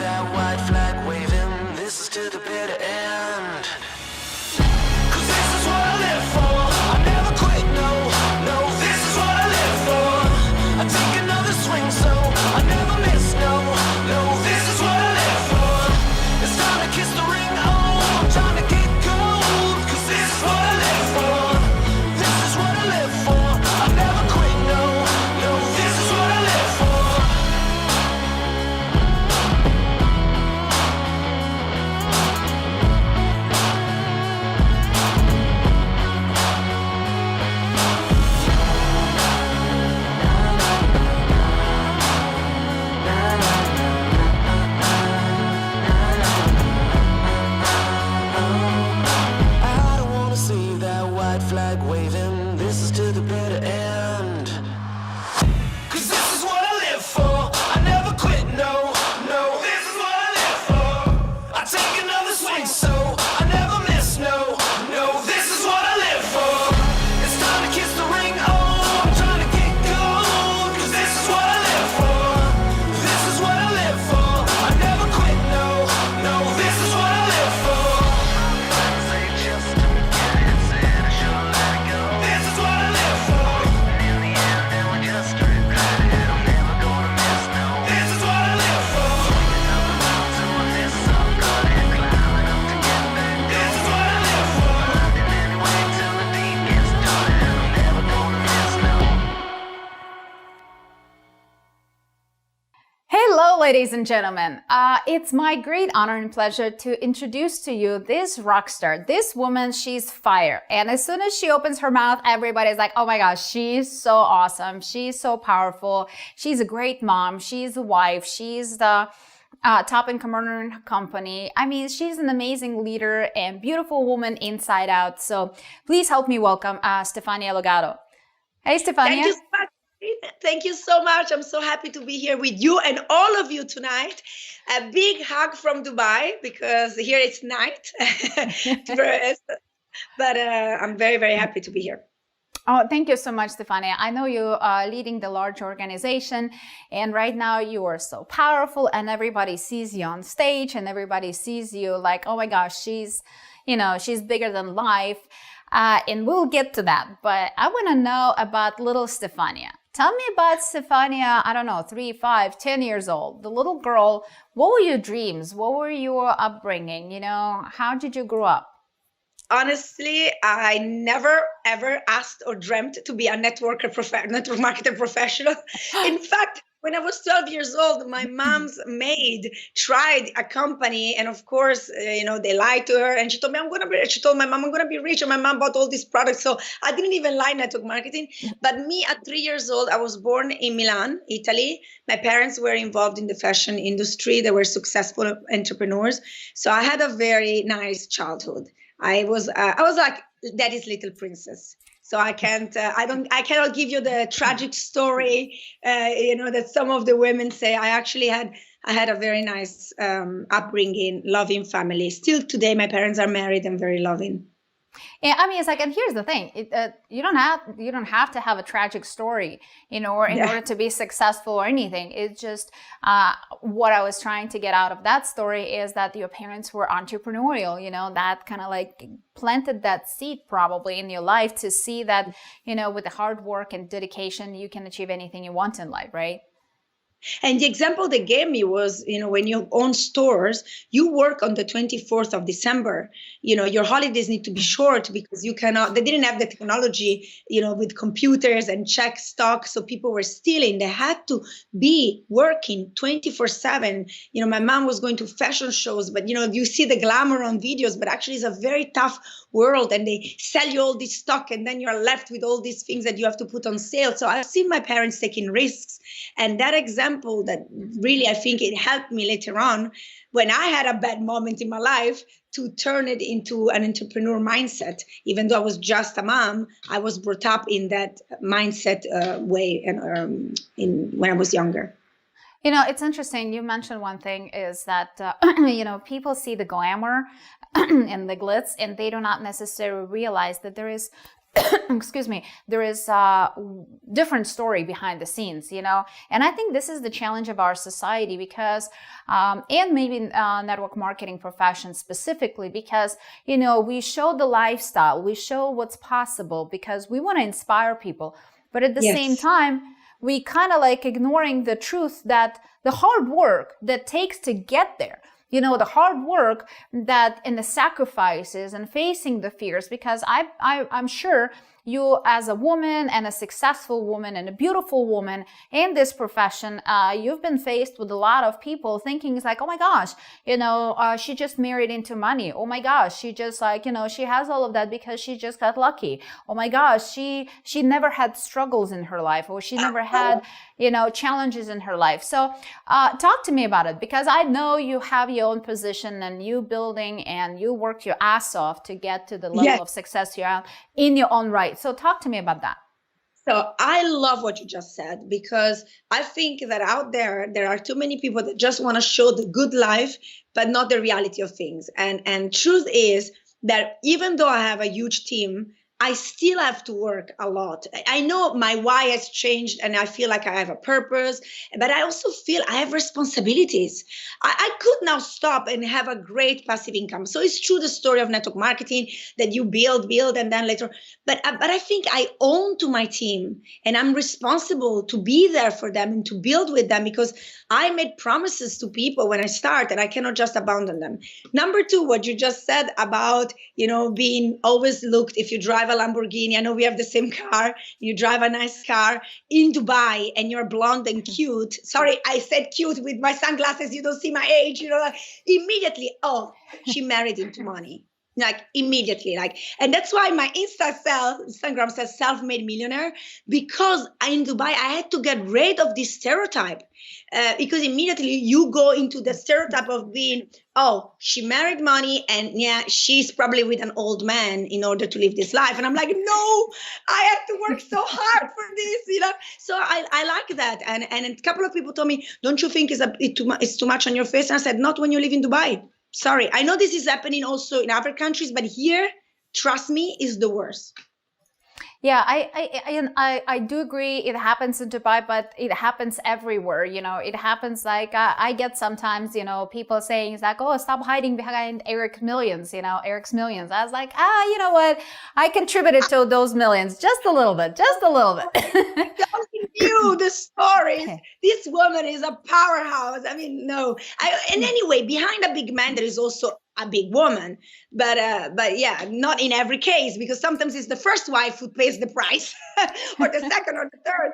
that white flag waving, this is to the bitter end. 'Cause this is what I live for. I never quit, no, no, this is what I live for. I take another swing, so I never miss, no, no, this is what I live for. It's time to kiss the ring, oh, I'm trying to get gold. 'Cause this is what I live for. This is what I live for. I never quit, no, no, this is what I live for. I don't wanna see that white flag waving, this is to the bitter end. 'Cause this is what I live for. I never quit, no, no, this is what I live for. I take another swing, so I never miss, no, no, this is what I live for. It's time to kiss the ring, oh, I'm trying to get gold. 'Cause this is what I live for. This is what I live for. I never quit, no, no, this is what I live for. This is what I live for. This is what I live for. This is what I live for. Hello, ladies and gentlemen. It's my great honor and pleasure to introduce to you this rock star. This woman, she's fire. And as soon as she opens her mouth, everybody's like, oh my gosh, she's so awesome. She's so powerful. She's a great mom. She's a wife. She's the top income earner in her company. I mean, she's an amazing leader and beautiful woman inside out. So please help me welcome Stefania Legato. Hey, Stefania. Thank you so much. Thank you so much. I'm so happy to be here with you and all of you tonight. A big hug from Dubai because here it's night. But I'm very, very happy to be here. Oh, thank you so much, Stefania. I know you are leading the large organization, and right now you are so powerful, and everybody sees you on stage, and everybody sees you like, oh my gosh, she's bigger than life. And we'll get to that. But I want to know about little Stefania. Tell me about Stefania, I don't know, 3, 5, 10 years old, the little girl. What were your dreams? What were your upbringing? How did you grow up? Honestly, I never, ever asked or dreamt to be a network marketer professional. In fact, when I was 12 years old, my mom's maid tried a company, and of course, they lied to her. And she told my mom, I'm going to be rich. And my mom bought all these products. So I didn't even like network marketing. But me at 3 years old, I was born in Milan, Italy. My parents were involved in the fashion industry. They were successful entrepreneurs. So I had a very nice childhood. I was like daddy's little princess. So I cannot give you the tragic story, that some of the women say. I had a very nice upbringing, loving family. Still today, my parents are married and very loving. Yeah, I mean, it's like, and here's the thing: you don't have to have a tragic story, or in order to be successful or anything. It's just what I was trying to get out of that story is that your parents were entrepreneurial. That kind of like planted that seed probably in your life to see that with the hard work and dedication, you can achieve anything you want in life, right? And the example they gave me was, when you own stores, you work on the 24th of December. Your holidays need to be short because they didn't have the technology, with computers and check stock. So people were stealing. They had to be working 24/7. My mom was going to fashion shows, but, you see the glamour on videos, but actually it's a very tough world, and they sell you all this stock, and then you're left with all these things that you have to put on sale. So I've seen my parents taking risks, and that example that really, I think it helped me later on when I had a bad moment in my life to turn it into an entrepreneur mindset. Even though I was just a mom, I was brought up in that mindset way and when I was younger. It's interesting. You mentioned one thing is that, people see the glamour and the glitz, and they do not necessarily realize that there is excuse me, there is a different story behind the scenes, you know. And I think this is the challenge of our society because, and maybe network marketing profession specifically, because, you know, we show the lifestyle, we show what's possible because we want to inspire people. But at the same time, we kind of like ignoring the truth that the hard work that takes to get there, you know, the hard work that and the sacrifices and facing the fears, because I'm sure you as a woman and a successful woman and a beautiful woman in this profession, you've been faced with a lot of people thinking it's like, oh my gosh, you know, she just married into money. Oh my gosh, she just like, you know, she has all of that because she just got lucky. Oh my gosh, she never had struggles in her life, or she never had, you know, challenges in her life. So talk to me about it, because I know you have your own position and you building and you work your ass off to get to the level of success you're at in your own right. So talk to me about that. So I love what you just said, because I think that out there are too many people that just want to show the good life, but not the reality of things. And truth is that even though I have a huge team, I still have to work a lot. I know my why has changed and I feel like I have a purpose, but I also feel I have responsibilities. I could now stop and have a great passive income. So it's true, the story of network marketing that you build, and then later. But I think I own to my team and I'm responsible to be there for them and to build with them, because I made promises to people when I start and I cannot just abandon them. Number two, what you just said about, you know, being always looked, if you drive a Lamborghini, I know we have the same car, you drive a nice car in Dubai and you're blonde and cute. Sorry, I said cute with my sunglasses, you don't see my age, you know, like, immediately, oh, she married into money. Like immediately, like, and that's why my Instagram says self-made millionaire, because in Dubai, I had to get rid of this stereotype, because immediately you go into the stereotype of being, oh, she married money and yeah, she's probably with an old man in order to live this life. And I'm like, no, I have to work so hard for this, you know? So I like that. And a couple of people told me, don't you think it's too much on your face? And I said, not when you live in Dubai. Sorry, I know this is happening also in other countries, but here, trust me, is the worst. Yeah, I do agree. It happens in Dubai, but it happens everywhere. You know, it happens like I get sometimes, you know, people saying it's like, oh, stop hiding behind Eric's millions. You know, Eric's millions. I was like, you know what? I contributed to those millions just a little bit, just a little bit. Telling you the stories. This woman is a powerhouse. I mean, no. And anyway, behind a big man, there is also a big woman, but yeah, not in every case, because sometimes it's the first wife who pays the price, or the second or the third.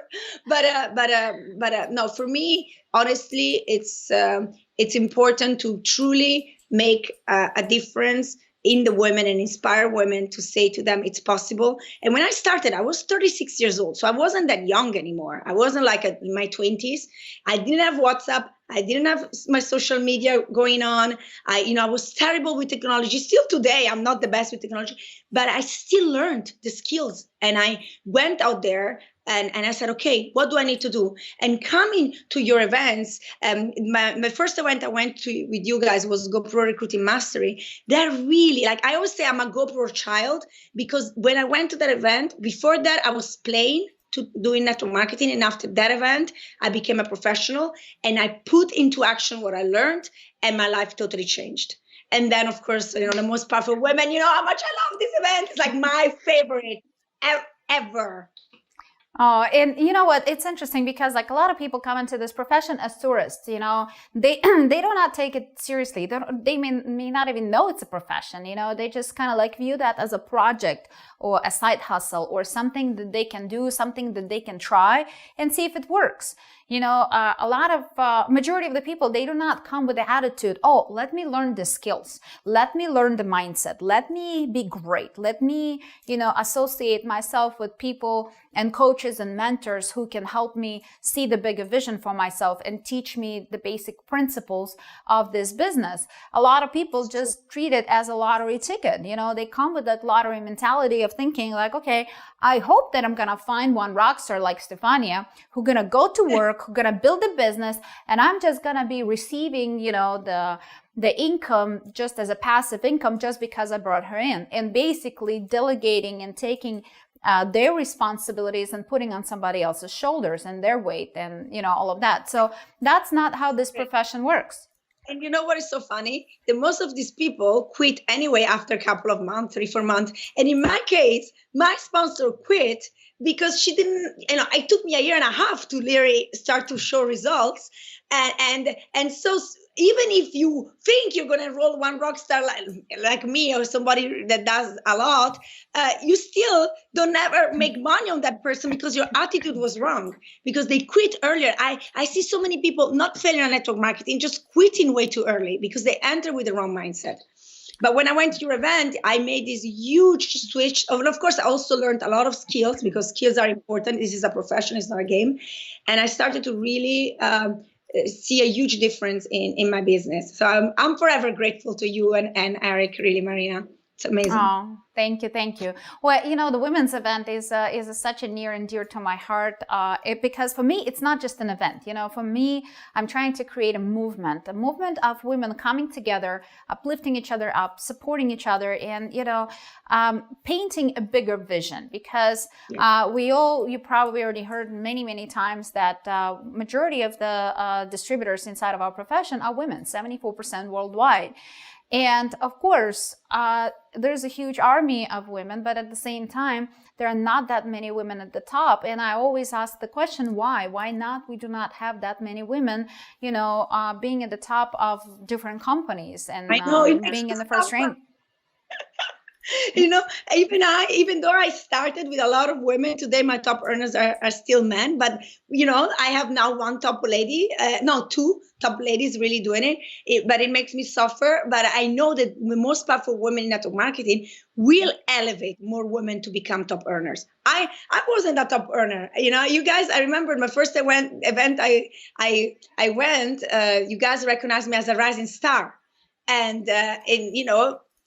But no, for me, honestly, it's important to truly make a difference in the women and inspire women to say to them it's possible. And when I started, I was 36 years old, so I wasn't that young anymore. I wasn't like in my 20s. I didn't have WhatsApp. I didn't have my social media going on. I was terrible with technology. Still today, I'm not the best with technology, but I still learned the skills. And I went out there and I said, okay, what do I need to do? And coming to your events, my first event I went to with you guys was GoPro Recruiting Mastery. They're really, like, I always say I'm a GoPro child, because when I went to that event, before that, I was playing to doing network marketing. And after that event, I became a professional and I put into action what I learned, and my life totally changed. And then, of course, you know, the most powerful women, you know how much I love this event. It's like my favorite ever. Oh, and you know what? It's interesting because like a lot of people come into this profession as tourists, you know, they do not take it seriously. They may not even know it's a profession, you know, they just kind of like view that as a project or a side hustle or something that they can do, something that they can try and see if it works. You know, a lot of majority of the people, they do not come with the attitude, oh, let me learn the skills. Let me learn the mindset. Let me be great. Let me, you know, associate myself with people and coaches and mentors who can help me see the bigger vision for myself and teach me the basic principles of this business. A lot of people just treat it as a lottery ticket. You know, they come with that lottery mentality of thinking like, okay, I hope that I'm going to find one rock star like Stefania who's going to go to work, who's going to build a business, and I'm just going to be receiving, you know, the income just as a passive income just because I brought her in, and basically delegating and taking their responsibilities and putting on somebody else's shoulders and their weight and, all of that. So that's not how this profession works. And you know what is so funny? That most of these people quit anyway after a couple of months, 3-4 months. And in my case, my sponsor quit because she didn't, it took me a year and a half to really start to show results. And so even if you think you're going to enroll one rock star like me or somebody that does a lot, you still don't ever make money on that person because your attitude was wrong, because they quit earlier. I see so many people not failing on network marketing, just quitting way too early because they enter with the wrong mindset. But when I went to your event, I made this huge switch. And of course, I also learned a lot of skills, because skills are important. This is a profession, it's not a game. And I started to really see a huge difference in my business. So I'm forever grateful to you and Eric, really, Marina. It's amazing. Oh, thank you. Well, the women's event is such a near and dear to my heart, because for me, it's not just an event. For me, I'm trying to create a movement of women coming together, uplifting each other up, supporting each other, and, painting a bigger vision, because you probably already heard many, many times that majority of the distributors inside of our profession are women, 74% worldwide. And of course, there's a huge army of women, but at the same time, there are not that many women at the top. And I always ask the question, why? Why not? We do not have that many women, being at the top of different companies and being in the first rank. Even though I started with a lot of women, today my top earners are still men. But, I have now two top ladies really doing it. But it makes me suffer. But I know that the most powerful women in network marketing will elevate more women to become top earners. I wasn't a top earner. You guys, I remember my first event I went, you guys recognized me as a rising star. And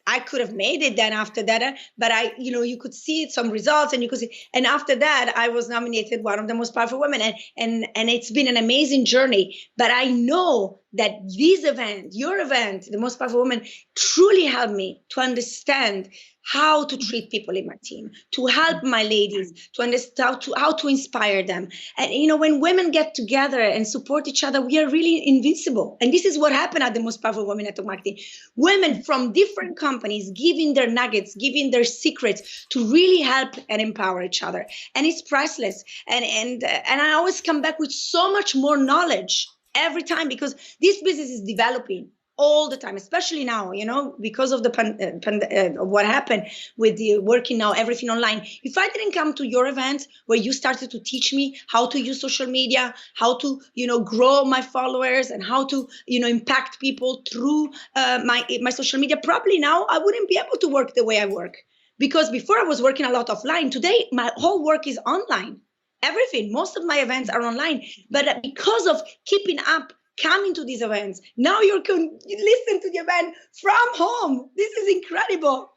I could have made it then after that, but you could see some results, and you could see, and after that, I was nominated one of the most powerful women, and it's been an amazing journey. But I know that this event, your event, the most powerful woman, truly helped me to understand how to treat people in my team, to help my ladies, to understand how to inspire them. And, when women get together and support each other, we are really invincible. And this is what happened at the Most Powerful Women Network Marketing. Women from different companies giving their nuggets, giving their secrets to really help and empower each other. And it's priceless. And I always come back with so much more knowledge every time, because this business is developing all the time, especially now, because of the what happened with the working now, everything online. If I didn't come to your event where you started to teach me how to use social media, how to, grow my followers, and how to, impact people through my social media, probably now I wouldn't be able to work the way I work. Because before I was working a lot offline. Today, my whole work is online. Everything, most of my events are online. But because of keeping up, coming to these events, now you can listen to the event from home. This is incredible.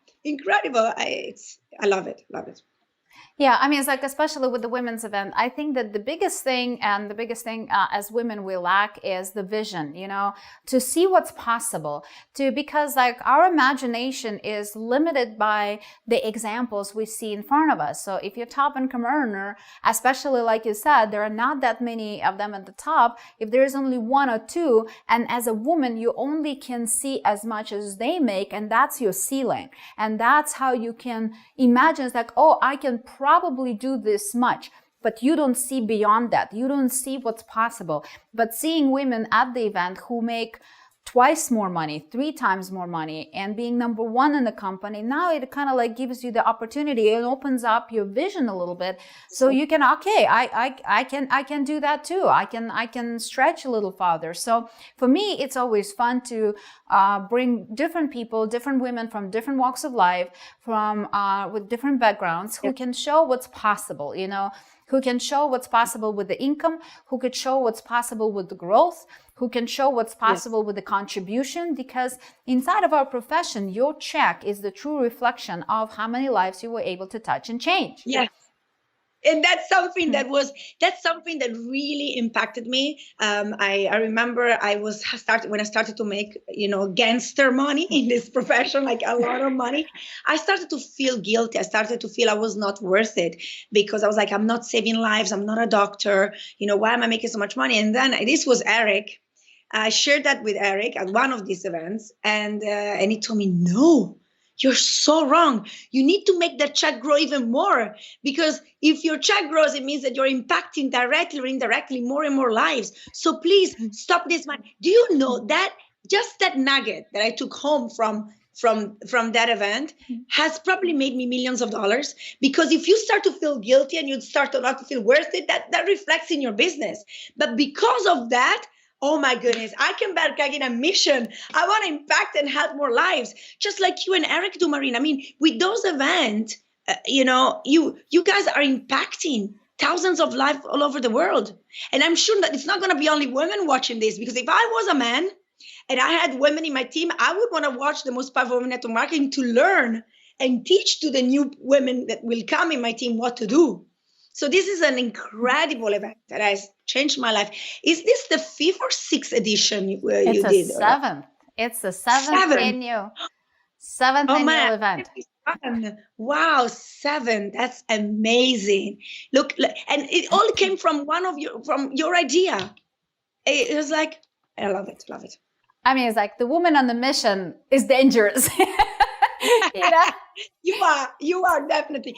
I love it. Yeah, I mean, it's like, especially with the women's event, I think that the biggest thing as women we lack is the vision, to see what's possible, because like our imagination is limited by the examples we see in front of us. So if you're top income earner, especially like you said, there are not that many of them at the top. If there is only one or two, and as a woman, you only can see as much as they make, and that's your ceiling. And that's how you can imagine. It's like, oh, I can probably do this much, but you don't see beyond that. You don't see what's possible. But seeing women at the event who make twice more money, 3 times more money, and being number one in the company, now it kind of like gives you the opportunity and opens up your vision a little bit. So you can, okay, I can do that too. I can stretch a little farther. So for me, it's always fun to bring different people, different women from different walks of life, from with different backgrounds, who can show what's possible, who can show what's possible with the income, who could show what's possible with the growth, who can show what's possible with the contribution, because inside of our profession, your check is the true reflection of how many lives you were able to touch and change. Yes. And that's something that really impacted me. I remember when I started to make, gangster money in this profession, like a lot of money. I started to feel guilty. I started to feel I was not worth it, because I was like, I'm not saving lives. I'm not a doctor. Why am I making so much money? And then this was Eric. I shared that with Eric at one of these events, and he told me, no, you're so wrong. You need to make that check grow even more, because if your check grows, it means that you're impacting directly or indirectly more and more lives. So please stop this money. Do you know that just that nugget that I took home from that event has probably made me millions of dollars? Because if you start to feel guilty and you start to not feel worth it, that reflects in your business. But because of that, oh my goodness, I came back in a mission. I want to impact and help more lives, just like you and Eric do, Marina. I mean, with those events, you guys are impacting thousands of lives all over the world. And I'm sure that it's not going to be only women watching this, because if I was a man and I had women in my team, I would want to watch the Most Powerful Women Network Marketing to learn and teach to the new women that will come in my team what to do. So this is an incredible event that has changed my life. Is this the 5th or 6th edition you did? It's the 7th. It's the 7th annual event. Wow, 7. That's amazing. Look, and it all came from from your idea. It was like, I love it. I mean, it's like the woman on the mission is dangerous. You are definitely.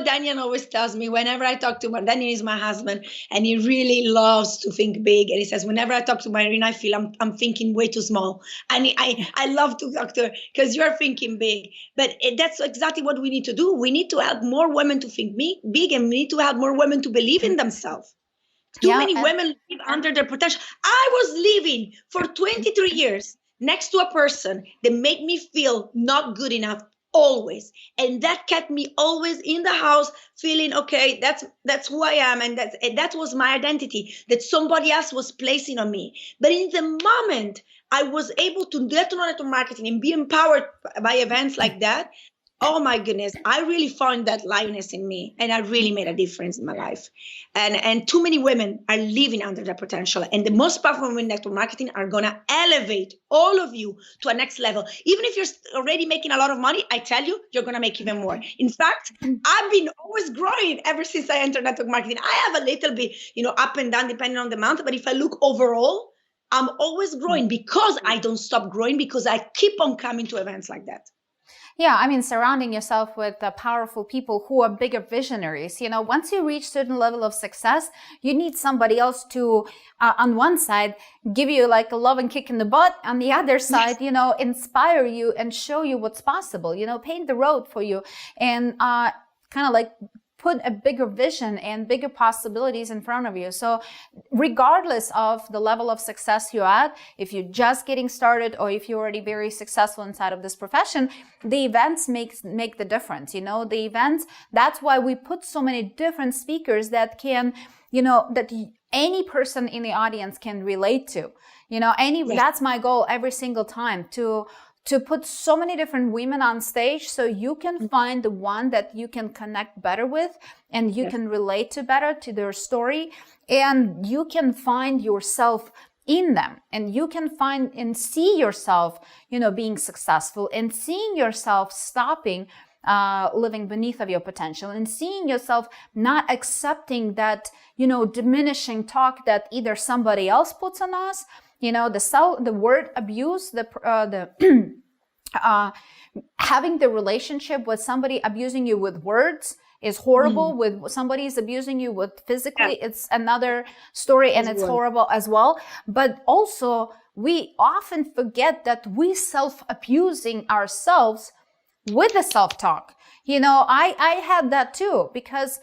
Daniel always tells me, whenever I talk to him, Daniel is my husband, and he really loves to think big. And he says, whenever I talk to Marina, I feel I'm thinking way too small. And I love to talk to her because you're thinking big. But that's exactly what we need to do. We need to help more women to think big, and we need to help more women to believe in themselves. Too many women live under their potential. I was living for 23 years next to a person that made me feel not good enough always. And that kept me always in the house feeling, okay, that's who I am. And that was my identity that somebody else was placing on me. But in the moment I was able to get to network marketing and be empowered by events like that, oh my goodness, I really found that lioness in me, and I really made a difference in my life. And too many women are living under their potential. And the Most Powerful Women in Network Marketing are going to elevate all of you to a next level. Even if you're already making a lot of money, I tell you, you're going to make even more. In fact, I've been always growing ever since I entered network marketing. I have a little bit, up and down depending on the month. But if I look overall, I'm always growing, because I don't stop growing, because I keep on coming to events like that. Yeah, I mean, surrounding yourself with powerful people who are bigger visionaries. Once you reach certain level of success, you need somebody else to, on one side, give you like a love and kick in the butt. On the other side, inspire you and show you what's possible, paint the road for you, and kind of like put a bigger vision and bigger possibilities in front of you. So regardless of the level of success you're at, if you're just getting started or if you're already very successful inside of this profession, the events make the difference. The events, that's why we put so many different speakers that can, that any person in the audience can relate to. That's my goal every single time, to put so many different women on stage so you can find the one that you can connect better with, and you can relate to better to their story, and you can find yourself in them, and you can find and see yourself, being successful, and seeing yourself stopping living beneath of your potential, and seeing yourself not accepting that, diminishing talk that either somebody else puts on us. The word abuse, having the relationship with somebody abusing you with words is horrible. With somebody is abusing you with physically, it's another story, and it's horrible as well. But also, we often forget that we self-abusing ourselves with the self-talk. I had that too, because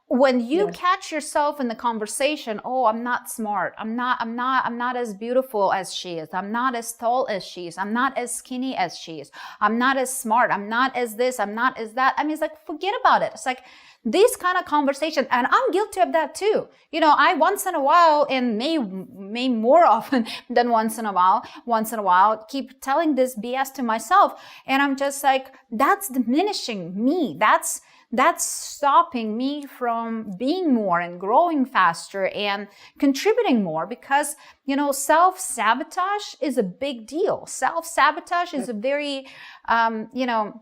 when you catch yourself in the conversation, oh, I'm not smart. I'm not as beautiful as she is. I'm not as tall as she is. I'm not as skinny as she is. I'm not as smart. I'm not as this. I'm not as that. I mean, it's like, forget about it. It's like this kind of conversation. And I'm guilty of that too. I once in a while, and may more often than once in a while, keep telling this BS to myself. And I'm just like, that's diminishing me. That's that's stopping me from being more and growing faster and contributing more, because, you know, self-sabotage is a big deal. Self-sabotage is a very, you know,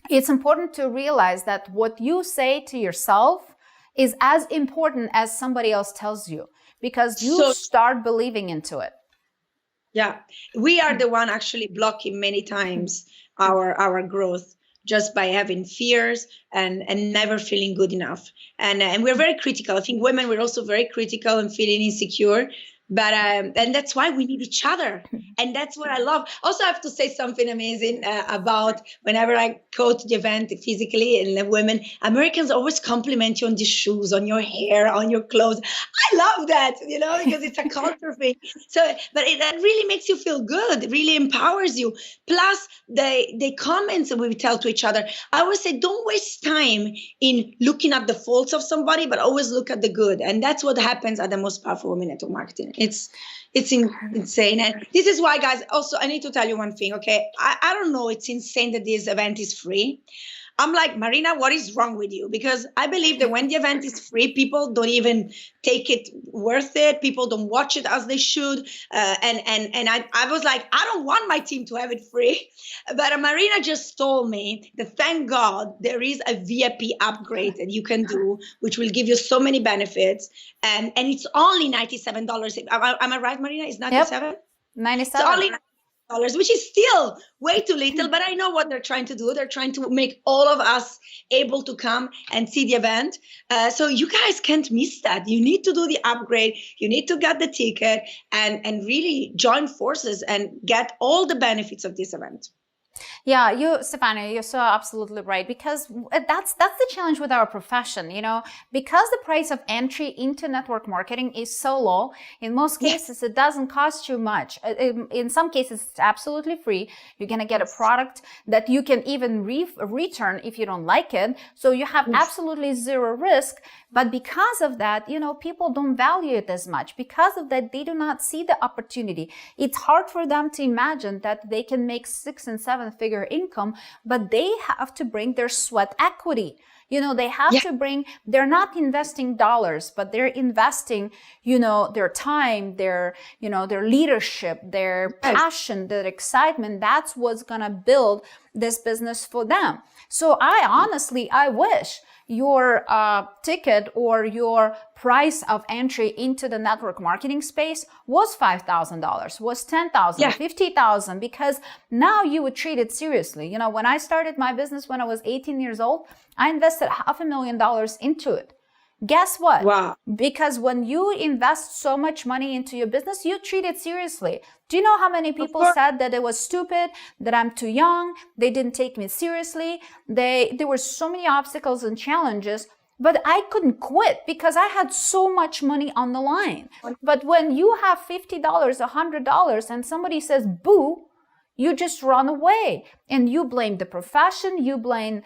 it's important to realize that what you say to yourself is as important as somebody else tells you, because you start believing into it. Yeah, we are the one actually blocking many times our growth, just by having fears and never feeling good enough. And we're very critical. I think women, we're also very critical and feeling insecure. But and that's why we need each other. And that's what I love. Also, I have to say something amazing about whenever I coach the event physically, and the women, Americans always compliment you on the shoes, on your hair, on your clothes. I love that, you know, because it's a culture thing. So, but that really makes you feel good. It really empowers you. Plus, the comments that we tell to each other. I always say, don't waste time in looking at the faults of somebody, but always look at the good. And that's what happens at the Most Powerful Women Network Marketing. It's insane. And this is why, guys, also, I need to tell you one thing, okay? I don't know, it's insane that this event is free. I'm like, Marina, what is wrong with you? Because I believe that when the event is free, people don't even take it worth it. People don't watch it as they should. And I was like, I don't want my team to have it free. But Marina just told me that, thank God, there is a VIP upgrade that you can do, which will give you so many benefits. And it's only $97. Am I right, Marina? It's 97? Yep. 97. It's only $97, which is still way too little, but I know what they're trying to do. They're trying to make all of us able to come and see the event. So you guys can't miss that. You need to do the upgrade. You need to get the ticket and really join forces and get all the benefits of this event. Yeah, Stefania, you're so absolutely right, because that's the challenge with our profession, you know, because the price of entry into network marketing is so low. In most cases, it doesn't cost you much. In some cases, it's absolutely free. You're going to get a product that you can even return if you don't like it. So you have absolutely zero risk. But because of that, you know, people don't value it as much. Because of that, they do not see the opportunity. It's hard for them to imagine that they can make 6- and 7-figure income, but they have to bring their sweat equity. You know, they have to bring, they're not investing dollars, but they're investing, you know, their time, their, you know, their leadership, their passion, their excitement. That's what's going to build this business for them. So I wish your ticket or your price of entry into the network marketing space was $5,000, was $10,000, $50,000, because now you would treat it seriously. You know, when I started my business when I was 18 years old, I invested $500,000 into it. Guess what? Wow. Because when you invest so much money into your business, you treat it seriously. Do you know how many people said that it was stupid, that I'm too young, they didn't take me seriously? There were so many obstacles and challenges, but I couldn't quit because I had so much money on the line. But when you have $50, $100, and somebody says, boo, you just run away and you blame the profession, you blame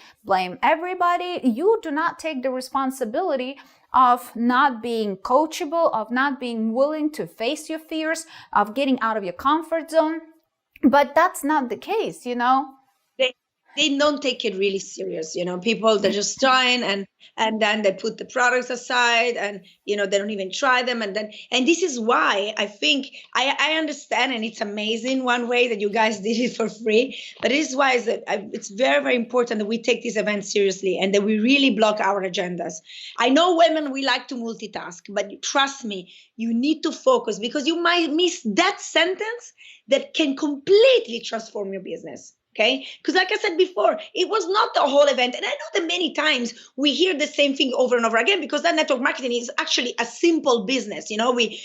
everybody. You do not take the responsibility of not being coachable, of not being willing to face your fears, of getting out of your comfort zone. But that's not the case, you know. They don't take it really serious, you know. People, they're just trying and then they put the products aside and, you know, they don't even try them. And this is why I think I understand, and it's amazing one way that you guys did it for free, but it is why it's very, very important that we take this event seriously and that we really block our agendas. I know women, we like to multitask, but trust me, you need to focus, because you might miss that sentence that can completely transform your business. Okay, because like I said before, it was not the whole event. And I know that many times we hear the same thing over and over again, because that network marketing is actually a simple business. You know, we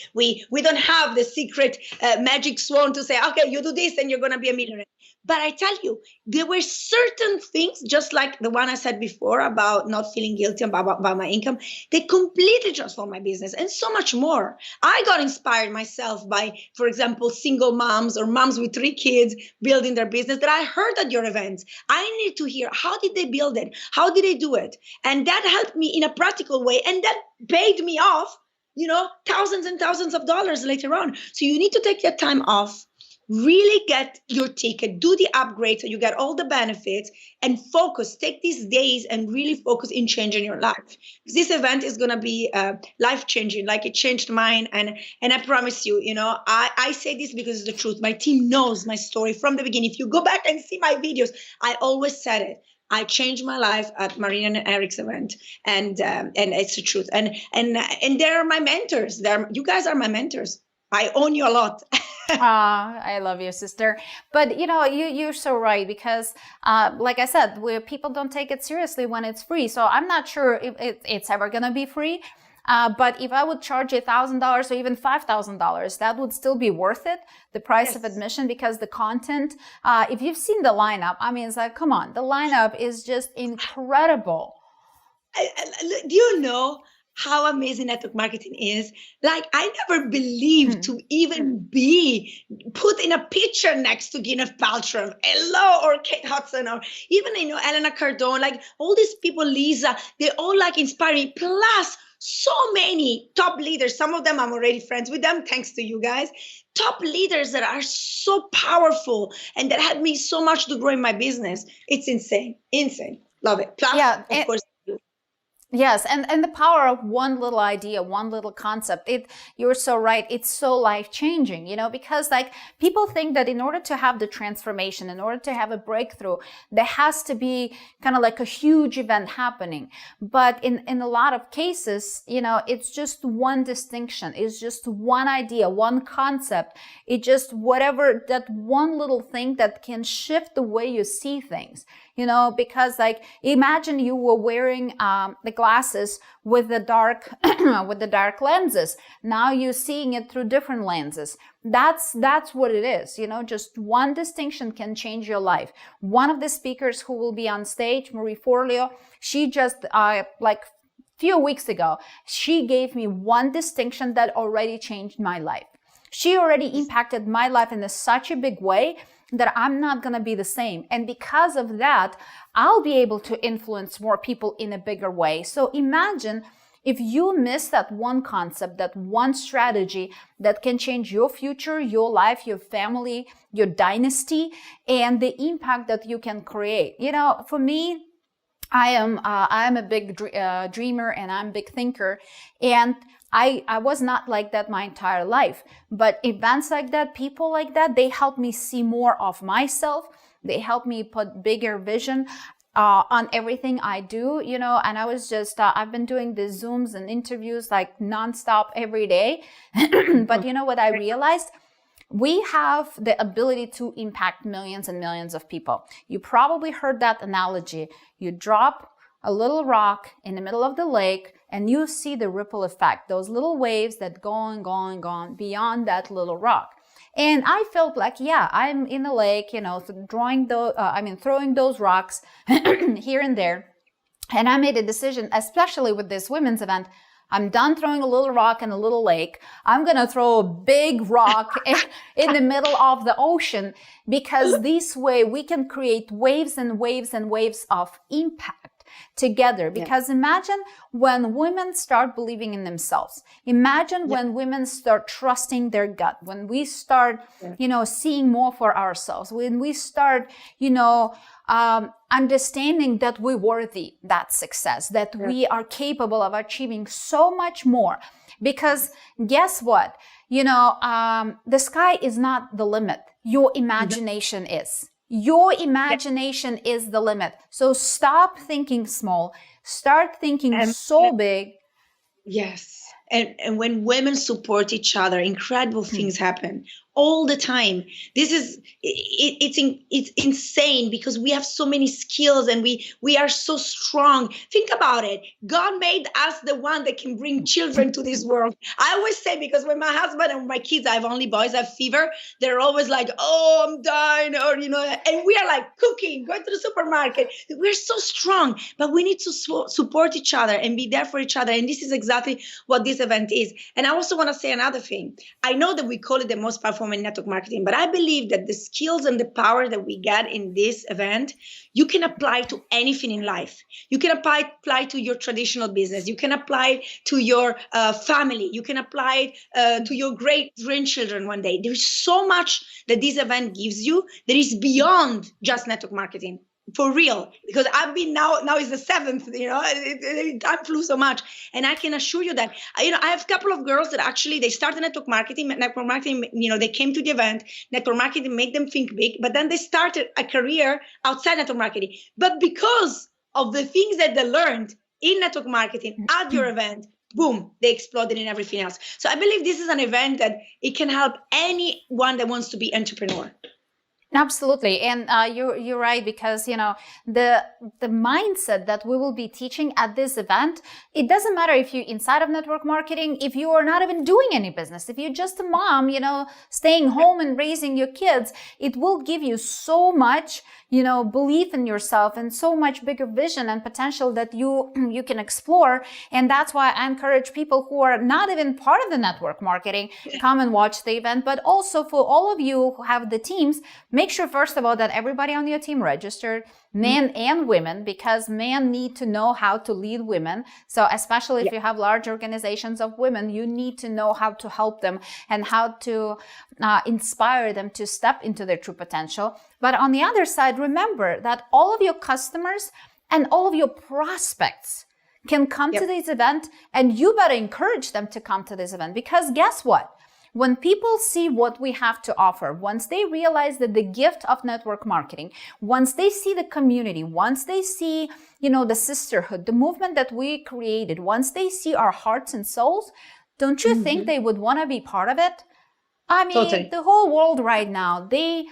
don't have the secret magic swan to say, okay, you do this and you're going to be a millionaire. But I tell you, there were certain things, just like the one I said before about not feeling guilty about my income, they completely transformed my business, and so much more. I got inspired myself by, for example, single moms or moms with 3 kids building their business that I heard at your events. I needed to hear, how did they build it? How did they do it? And that helped me in a practical way. And that paid me off, you know, thousands and thousands of dollars later on. So you need to take your time off. really get your ticket, do the upgrade so you get all the benefits, and focus. Take these days and really focus in changing your life. This event is going to be life changing, like it changed mine. And I promise you, I say this because it's the truth. My team knows my story from the beginning. If you go back and see my videos, I always said it. I changed my life at Marina Eric's event, and it's the truth. And they're my mentors. You guys are my mentors. I own you a lot. I love you, sister. But you're so right, because like I said, people don't take it seriously when it's free. So I'm not sure if it's ever going to be free. But if I would charge $1,000 or even $5,000, that would still be worth it, the price of admission, because the content, if you've seen the lineup, I mean, it's like, come on, the lineup is just incredible. Do you know how amazing network marketing is? Like, I never believed to even be put in a picture next to Gwyneth Paltrow, or Kate Hudson, or even, Elena Cardone, like all these people, Lisa, they all like inspire me. Plus, so many top leaders, some of them I'm already friends with them, thanks to you guys, top leaders that are so powerful and that helped me so much to grow in my business. It's insane. Love it. Plus, of course, yes, and the power of one little idea, one little concept. You're so right. It's so life-changing, because like people think that in order to have the transformation, in order to have a breakthrough, there has to be kind of like a huge event happening. But in a lot of cases, it's just one distinction. It's just one idea, one concept. It's just whatever, that one little thing that can shift the way you see things. Because like, imagine you were wearing the glasses with the dark lenses. Now you're seeing it through different lenses. That's what it is. Just one distinction can change your life. One of the speakers who will be on stage, Marie Forleo, she just few weeks ago, she gave me one distinction that already changed my life. She already impacted my life in such a big way that I'm not going to be the same. And because of that, I'll be able to influence more people in a bigger way. So imagine if you miss that one concept, that one strategy that can change your future, your life, your family, your dynasty, and the impact that you can create. For me, I am a big dreamer, and I'm a big thinker. And I was not like that my entire life, but events like that, people like that, they help me see more of myself. They help me put bigger vision on everything I do, and I was just, I've been doing the Zooms and interviews like nonstop every day. But what I realized? We have the ability to impact millions and millions of people. You probably heard that analogy. You drop a little rock in the middle of the lake, and you see the ripple effect, those little waves that go and go and go beyond that little rock. And I felt like, I'm in the lake, throwing those rocks here and there. And I made a decision, especially with this women's event. I'm done throwing a little rock in a little lake. I'm going to throw a big rock in the middle of the ocean, because this way we can create waves and waves and waves of impact together. Because imagine when women start believing in themselves. Imagine when women start trusting their gut, when we start, seeing more for ourselves, when we start, understanding that we're worthy that success, that we are capable of achieving so much more. Because guess what? The sky is not the limit. Your imagination is. Your imagination is the limit. So stop thinking small. Start thinking so big. Yes. And when women support each other, incredible things happen all the time. It's insane, because we have so many skills and we are so strong. Think about it. God made us the one that can bring children to this world. I always say, because when my husband and my kids, I have only boys, have fever, they're always like, oh, I'm dying, or, and we are like cooking, going to the supermarket. We're so strong, but we need to support each other and be there for each other. And this is exactly what this event is. And I also want to say another thing. I know that we call it the most powerful platform in network marketing, but I believe that the skills and the power that we get in this event, you can apply to anything in life. You can apply to your traditional business. You can apply to your family. You can apply to your great grandchildren one day. There is so much that this event gives you that is beyond just network marketing. For real, because I've been now is the 7th, time flew so much. And I can assure you that, I have a couple of girls that actually, they started network marketing, they came to the event, network marketing made them think big, but then they started a career outside network marketing. But because of the things that they learned in network marketing at your event, boom, they exploded in everything else. So I believe this is an event that it can help anyone that wants to be entrepreneur. Absolutely. And you're right, because, the mindset that we will be teaching at this event, it doesn't matter if you're inside of network marketing, if you are not even doing any business, if you're just a mom, staying home and raising your kids, it will give you so much, belief in yourself and so much bigger vision and potential that you can explore. And that's why I encourage people who are not even part of the network marketing, come and watch the event. But also for all of you who have the teams, make sure, first of all, that everybody on your team registered, men and women, because men need to know how to lead women. So especially if you have large organizations of women, you need to know how to help them and how to inspire them to step into their true potential. But on the other side, remember that all of your customers and all of your prospects can come to this event, and you better encourage them to come to this event, because guess what? When people see what we have to offer, once they realize that the gift of network marketing, once they see the community, once they see, the sisterhood, the movement that we created, once they see our hearts and souls, don't you think they would want to be part of it? I mean, totally. The whole world right now, they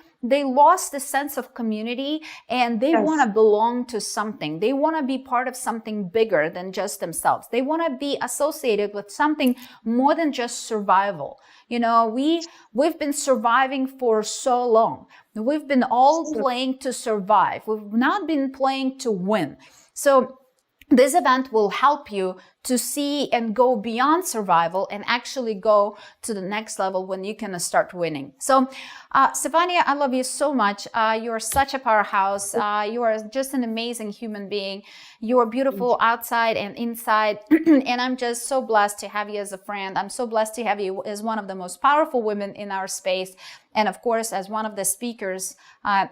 lost the sense of community, and they want to belong to something. They want to be part of something bigger than just themselves. They want to be associated with something more than just survival. We've been surviving for so long. We've been all playing to survive. We've not been playing to win. So this event will help you to see and go beyond survival and actually go to the next level when you can start winning. So, Stefania, I love you so much. You are such a powerhouse. You are just an amazing human being. You are beautiful outside and inside. And I'm just so blessed to have you as a friend. I'm so blessed to have you as one of the most powerful women in our space. And of course, as one of the speakers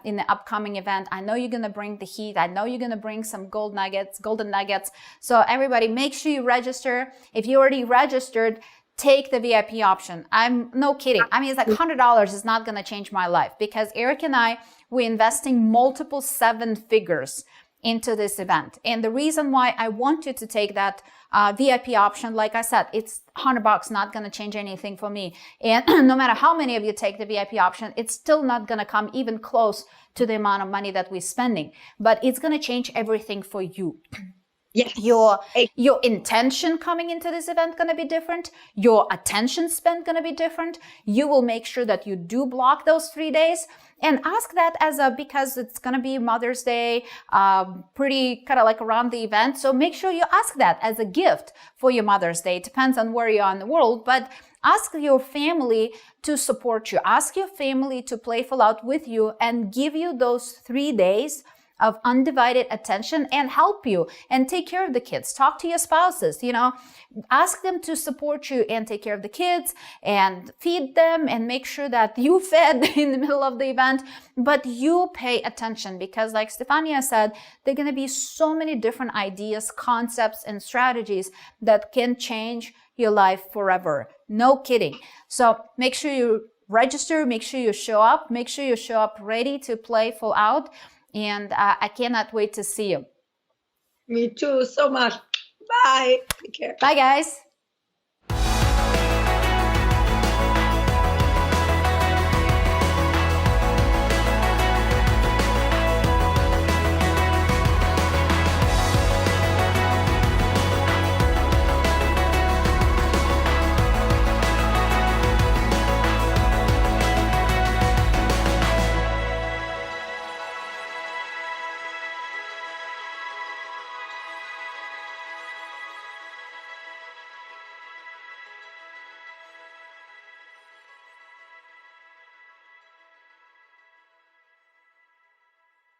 in the upcoming event, I know you're going to bring the heat. I know you're going to bring some golden nuggets. So everybody, make sure you register. If you already registered, take the VIP option. I'm no kidding. I mean, it's like $100 is not going to change my life, because Eric and I, we're investing multiple 7 figures into this event. And the reason why I want you to take that VIP option, like I said, it's $100, not going to change anything for me. And no matter how many of you take the VIP option, it's still not going to come even close to the amount of money that we're spending, but it's going to change everything for you. Yes. Your intention coming into this event going to be different. Your attention spent going to be different. You will make sure that you do block those 3 days, and ask that because it's going to be Mother's Day, pretty kind of like around the event. So make sure you ask that as a gift for your Mother's Day. It depends on where you are in the world, but ask your family to support you. Ask your family to play full out with you and give you those 3 days of undivided attention and help you and take care of the kids. Talk to your spouses, ask them to support you and take care of the kids and feed them and make sure that you fed in the middle of the event, but you pay attention, because like Stefania said, there are going to be so many different ideas, concepts, and strategies that can change your life forever. No kidding. So make sure you register, make sure you show up ready to play full out. And I cannot wait to see you. Me too, so much. Bye. Take care. Bye, guys.